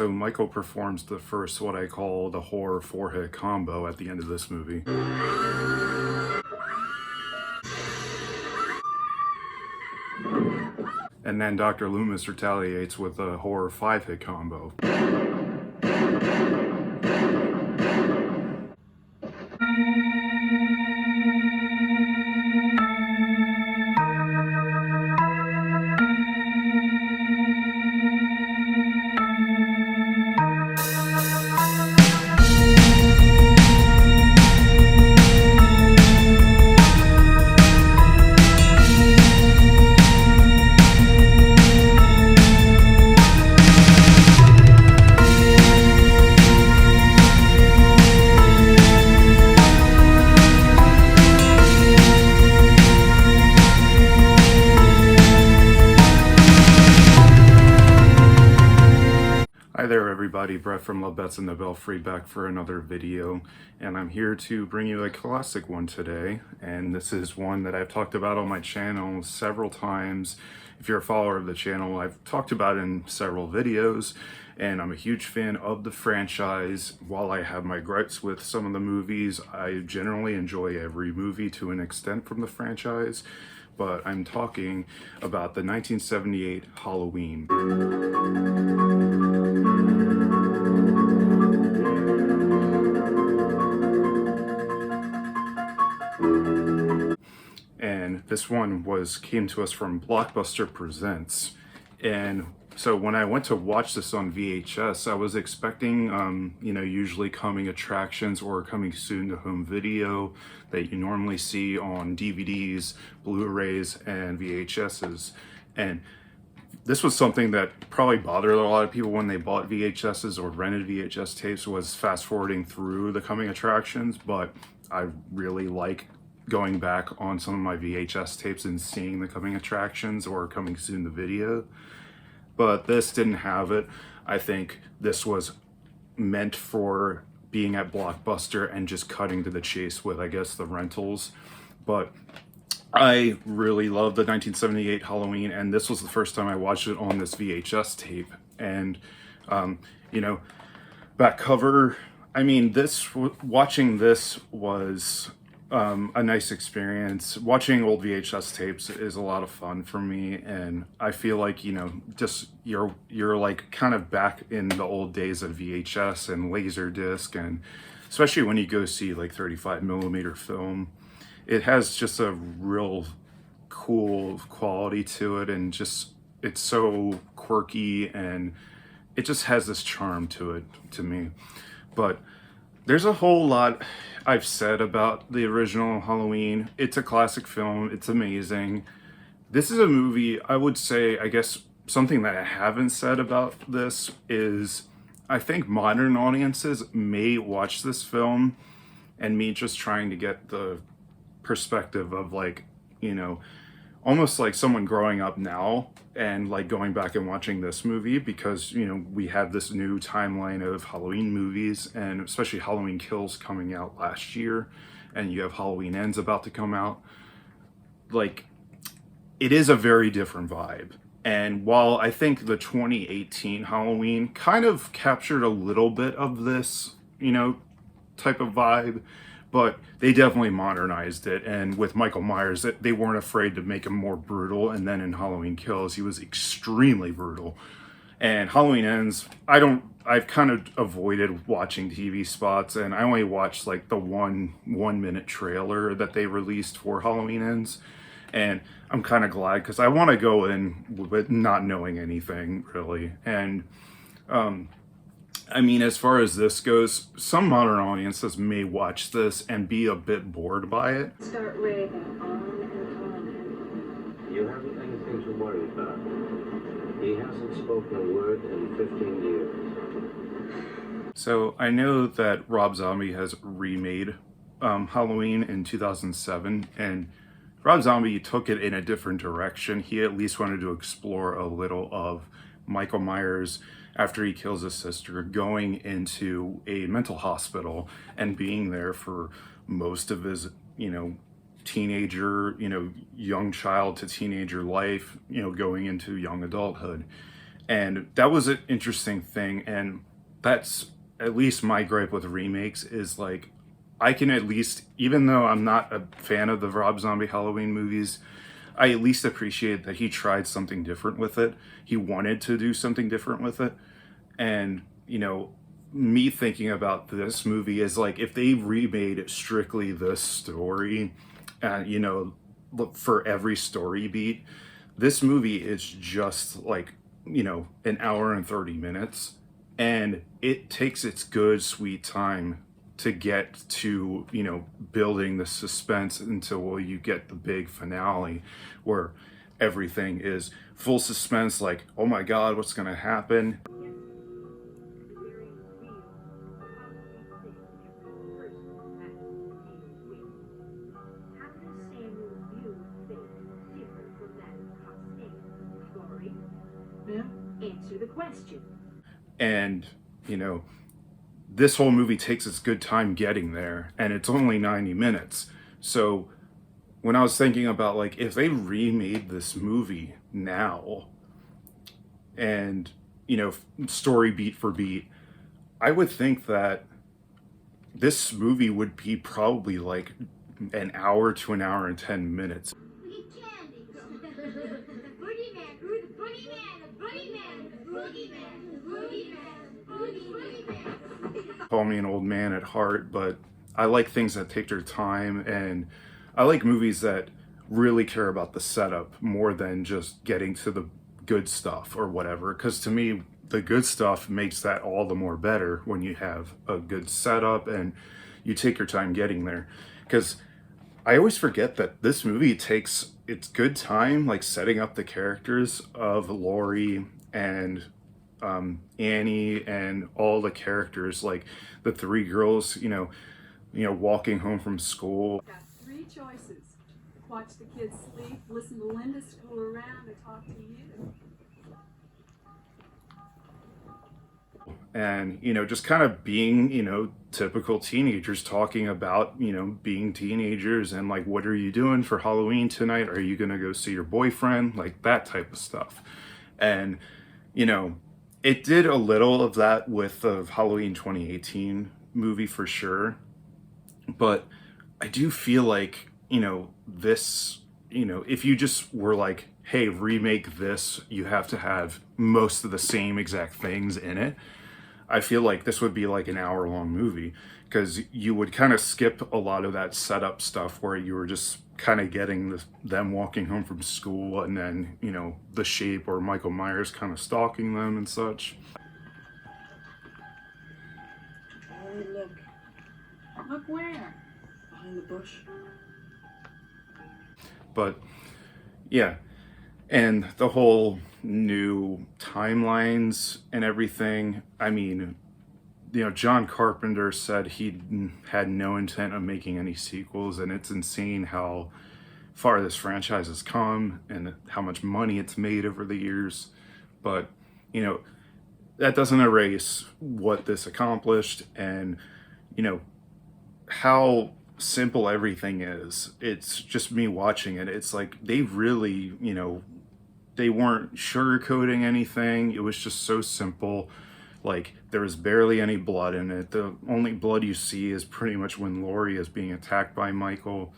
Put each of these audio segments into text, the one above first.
So Michael performs the first, what I call the horror four-hit combo at the end of this movie. And then Dr. Loomis retaliates with a horror five-hit combo. Hi there everybody, Brett from Love Bets and the Belfry back for another video, and I'm here to bring you a classic one today, and this is one that I've talked about on my channel several times. If you're a follower of the channel, I've talked about it in several videos, and I'm a huge fan of the franchise. While I have my gripes with some of the movies, I generally enjoy every movie to an extent from the franchise, but I'm talking about the 1978 Halloween. And this one came to us from Blockbuster Presents. And so when I went to watch this on VHS, I was expecting, usually coming attractions or coming soon to home video that you normally see on DVDs, Blu-rays, and VHSs. And this was something that probably bothered a lot of people when they bought VHSs or rented VHS tapes, was fast forwarding through the coming attractions. But I really like going back on some of my VHS tapes and seeing the coming attractions or coming soon the video. But this didn't have it. I think this was meant for being at Blockbuster and just cutting to the chase with, I guess, the rentals. But I really love the 1978 Halloween, and this was the first time I watched it on this VHS tape. And, back cover, I mean, watching this was a nice experience. Watching old VHS tapes is a lot of fun for me, and I feel like, just you're like kind of back in the old days of VHS and Laserdisc, and especially when you go see like 35mm film. It has just a real cool quality to it, and just it's so quirky, and it just has this charm to it to me. But there's a whole lot I've said about the original Halloween. It's a classic film. It's amazing. This is a movie, I would say, I guess something that I haven't said about this is I think modern audiences may watch this film, and me just trying to get the perspective of, like, almost like someone growing up now and like going back and watching this movie, because we have this new timeline of Halloween movies, and especially Halloween Kills coming out last year, and you have Halloween Ends about to come out. Like, it is a very different vibe. And while I think the 2018 Halloween kind of captured a little bit of this type of vibe, but they definitely modernized it. And with Michael Myers, they weren't afraid to make him more brutal. And then in Halloween Kills, he was extremely brutal. And Halloween Ends, I've kind of avoided watching TV spots, and I only watched like the one minute trailer that they released for Halloween Ends. And I'm kind of glad, because I want to go in with not knowing anything really. And I mean, as far as this goes, some modern audiences may watch this and be a bit bored by it. Start raving on and on. You haven't anything to worry about. He hasn't spoken a word in 15 years. So I know that Rob Zombie has remade Halloween in 2007, and Rob Zombie took it in a different direction. He at least wanted to explore a little of Michael Myers, after he kills his sister, going into a mental hospital and being there for most of his, young child to teenager life, going into young adulthood. And that was an interesting thing. And that's at least my gripe with remakes is like, I can at least, even though I'm not a fan of the Rob Zombie Halloween movies, I at least appreciate that he tried something different with it. He wanted to do something different with it. And, me thinking about this movie is like, if they remade strictly this story, look for every story beat, this movie is just like, an hour and 30 minutes. And it takes its good, sweet time to get to, building the suspense until you get the big finale where everything is full suspense, like, oh my God, what's going to happen? Answer the question. And, this whole movie takes its good time getting there, and it's only 90 minutes. So when I was thinking about, like, if they remade this movie now and, story beat for beat, I would think that this movie would be probably like an hour to an hour and 10 minutes. We get candy. Boogeyman, who's the boogeyman? The boogeyman, the boogeyman, the boogeyman, the boogeyman. Call me an old man at heart, but I like things that take their time, and I like movies that really care about the setup more than just getting to the good stuff or whatever. Because to me, the good stuff makes that all the more better when you have a good setup and you take your time getting there. Because I always forget that this movie takes its good time, like setting up the characters of Laurie and Annie and all the characters, like the three girls, walking home from school. Got three choices: watch the kids sleep, listen to Linda screw around, or talk to you. And just kind of being typical teenagers talking about being teenagers and like, what are you doing for Halloween tonight? Are you gonna go see your boyfriend? Like that type of stuff. And it did a little of that with the Halloween 2018 movie for sure, but I do feel like this, if you just were like, hey, remake this, you have to have most of the same exact things in it, I feel like this would be like an hour-long movie, because you would kind of skip a lot of that setup stuff where you were just kind of getting them walking home from school, and then, the Shape or Michael Myers kind of stalking them and such. Hey, look. Look where? Behind the bush. But, yeah. And the whole new timelines and everything, I mean, John Carpenter said he had no intent of making any sequels, and it's insane how far this franchise has come and how much money it's made over the years. But, that doesn't erase what this accomplished and, how simple everything is. It's just me watching it. It's like they really, they weren't sugarcoating anything. It was just so simple. Like, there was barely any blood in it. The only blood you see is pretty much when Laurie is being attacked by Michael.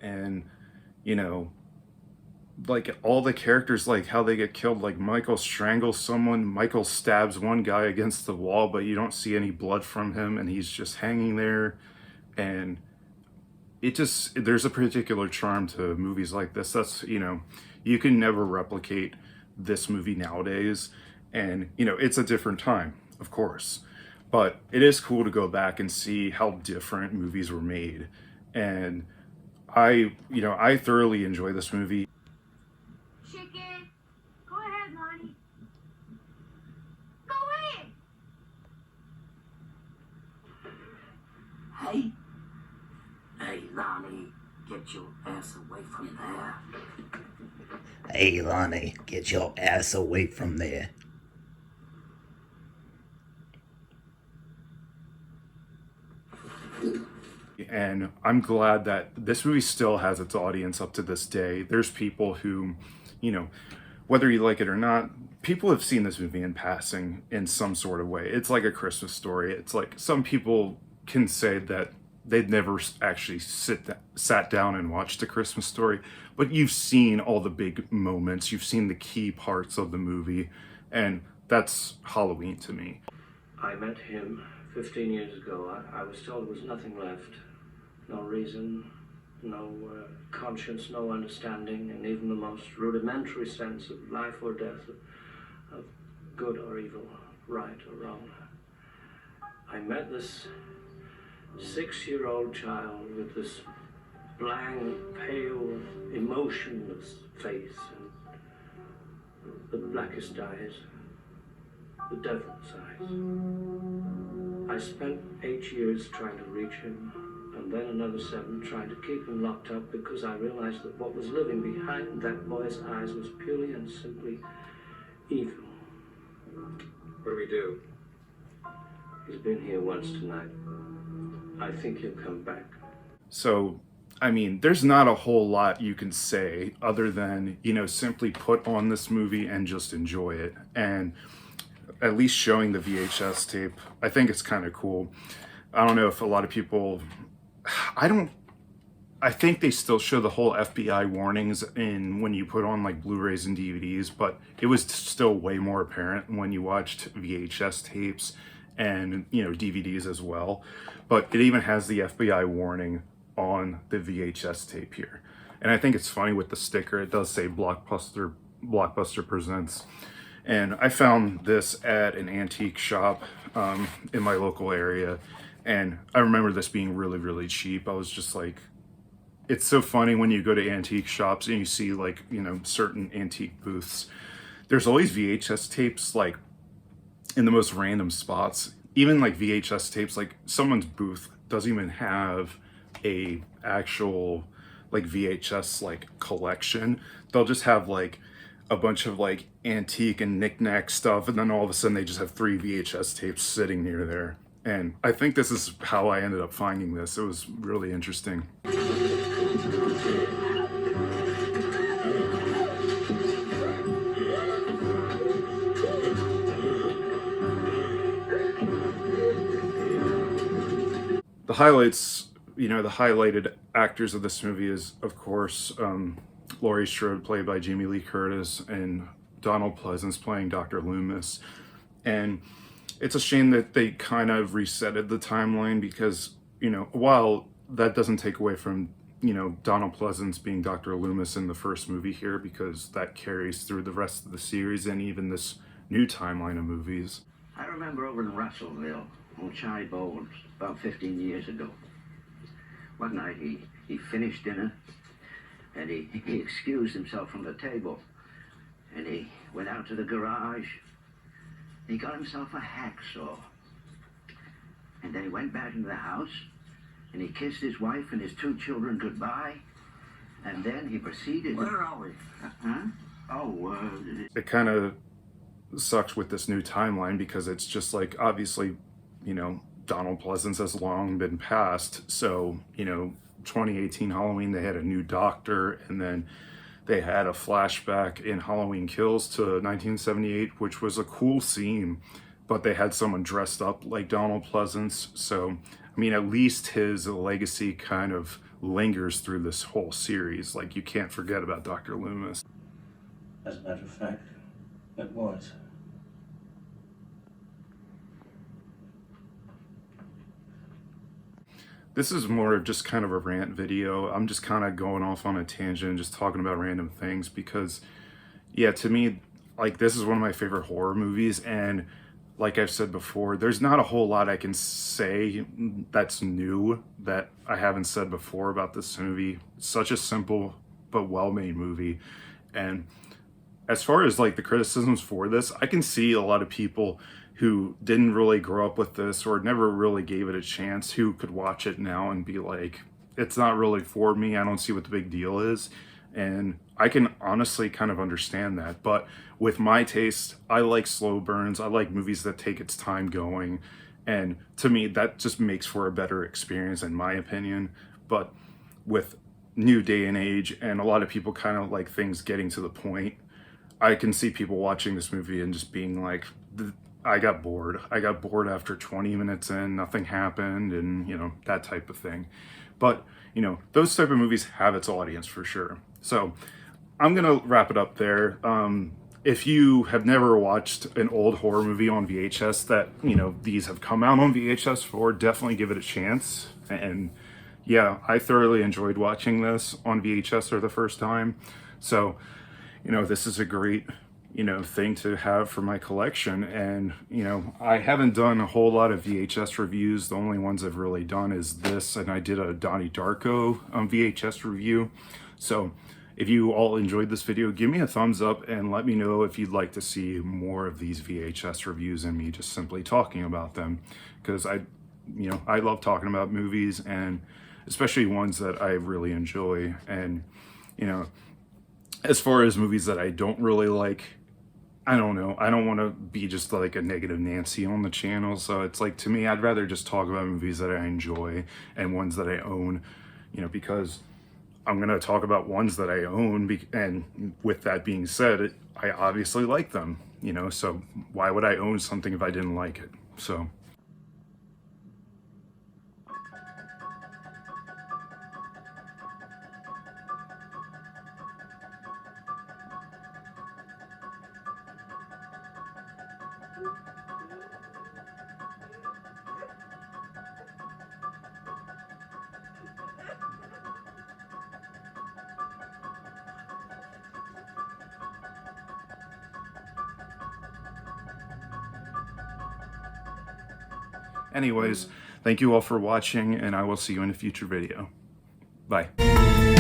And, like all the characters, like how they get killed, like Michael strangles someone, Michael stabs one guy against the wall, but you don't see any blood from him, and he's just hanging there. And there's a particular charm to movies like this. That's, you can never replicate this movie nowadays. And, it's a different time, of course, but it is cool to go back and see how different movies were made. And I thoroughly enjoy this movie. Chicken. Go ahead, Lonnie. Go in. Hey. Hey, Lonnie, get your ass away from there. Hey, Lonnie, get your ass away from there. And I'm glad that this movie still has its audience up to this day. There's people who, you know, whether you like it or not, people have seen this movie in passing in some sort of way. It's like a Christmas Story. It's like some people can say that they'd never actually sat down and watched A Christmas Story, but you've seen all the big moments. You've seen the key parts of the movie, and that's Halloween to me. I met him 15 years ago. I was told there was nothing left. No reason, no conscience, no understanding, and even the most rudimentary sense of life or death, of good or evil, right or wrong. I met this 6-year-old child with this blank, pale, emotionless face and the blackest eyes, the devil's eyes. I spent 8 years trying to reach him, and then another 7 trying to keep him locked up, because I realized that what was living behind that boy's eyes was purely and simply evil. What do we do? He's been here once tonight. I think he'll come back. So, I mean, there's not a whole lot you can say other than, you know, simply put on this movie and just enjoy it. And at least showing the VHS tape, I think it's kind of cool. I don't know if a lot of people, I think they still show the whole FBI warnings in when you put on like Blu-rays and DVDs, but it was still way more apparent when you watched VHS tapes and, you know, DVDs as well. But it even has the FBI warning on the VHS tape here. And I think it's funny with the sticker, it does say Blockbuster Presents. And I found this at an antique shop in my local area. And I remember this being really, really cheap. I was just like, it's so funny when you go to antique shops and you see like, you know, certain antique booths. There's always VHS tapes like in the most random spots. Even like VHS tapes, like someone's booth doesn't even have a actual like VHS like collection. They'll just have like a bunch of like antique and knickknack stuff, and then all of a sudden they just have 3 VHS tapes sitting near there. And I think this is how I ended up finding this. It was really interesting. The highlights, you know, the highlighted actors of this movie is, of course, Laurie Strode, played by Jamie Lee Curtis, and Donald Pleasance playing Dr. Loomis. And it's a shame that they kind of resetted the timeline because, you know, while that doesn't take away from, you know, Donald Pleasance being Dr. Loomis in the first movie here, because that carries through the rest of the series and even this new timeline of movies. I remember over in Russellville, on Chai Bowles, about 15 years ago. One night he finished dinner and he excused himself from the table and he went out to the garage. He got himself a hacksaw. And then he went back into the house and he kissed his wife and his 2 children goodbye. And then he proceeded... Where are we? It kind of sucks with this new timeline because it's just like, obviously, you know, Donald Pleasance has long been passed. So, you know, 2018 Halloween, they had a new doctor, and then they had a flashback in Halloween Kills to 1978, which was a cool scene, but they had someone dressed up like Donald Pleasance. So, I mean, at least his legacy kind of lingers through this whole series. Like, you can't forget about Dr. Loomis. As a matter of fact, it was. This is more of just kind of a rant video. I'm just kind of going off on a tangent, just talking about random things because, yeah, to me, like, this is one of my favorite horror movies. And like I've said before, there's not a whole lot I can say that's new that I haven't said before about this movie. It's such a simple but well-made movie. And as far as like the criticisms for this, I can see a lot of people who didn't really grow up with this or never really gave it a chance who could watch it now and be like, it's not really for me. I don't see what the big deal is. And I can honestly kind of understand that. But with my taste, I like slow burns. I like movies that take its time going. And to me, that just makes for a better experience in my opinion. But with new day and age and a lot of people kind of like things getting to the point, I can see people watching this movie and just being like, I got bored. I got bored after 20 minutes in, nothing happened, and, you know, that type of thing. But, you know, those type of movies have its audience for sure. So I'm going to wrap it up there. If you have never watched an old horror movie on VHS that, you know, these have come out on VHS for, definitely give it a chance. And yeah, I thoroughly enjoyed watching this on VHS for the first time. So, you know, this is a great, you know, thing to have for my collection. And, you know, I haven't done a whole lot of VHS reviews. The only ones I've really done is this, and I did a Donnie Darko VHS review. So if you all enjoyed this video, give me a thumbs up and let me know if you'd like to see more of these VHS reviews and me just simply talking about them. Because I love talking about movies, and especially ones that I really enjoy. And, you know, as far as movies that I don't really like, I don't know. I don't want to be just like a negative Nancy on the channel. So it's like, to me, I'd rather just talk about movies that I enjoy and ones that I own, you know, because I'm going to talk about ones that I own. And with that being said, I obviously like them, you know, so why would I own something if I didn't like it? So. Anyways, thank you all for watching, and I will see you in a future video. Bye.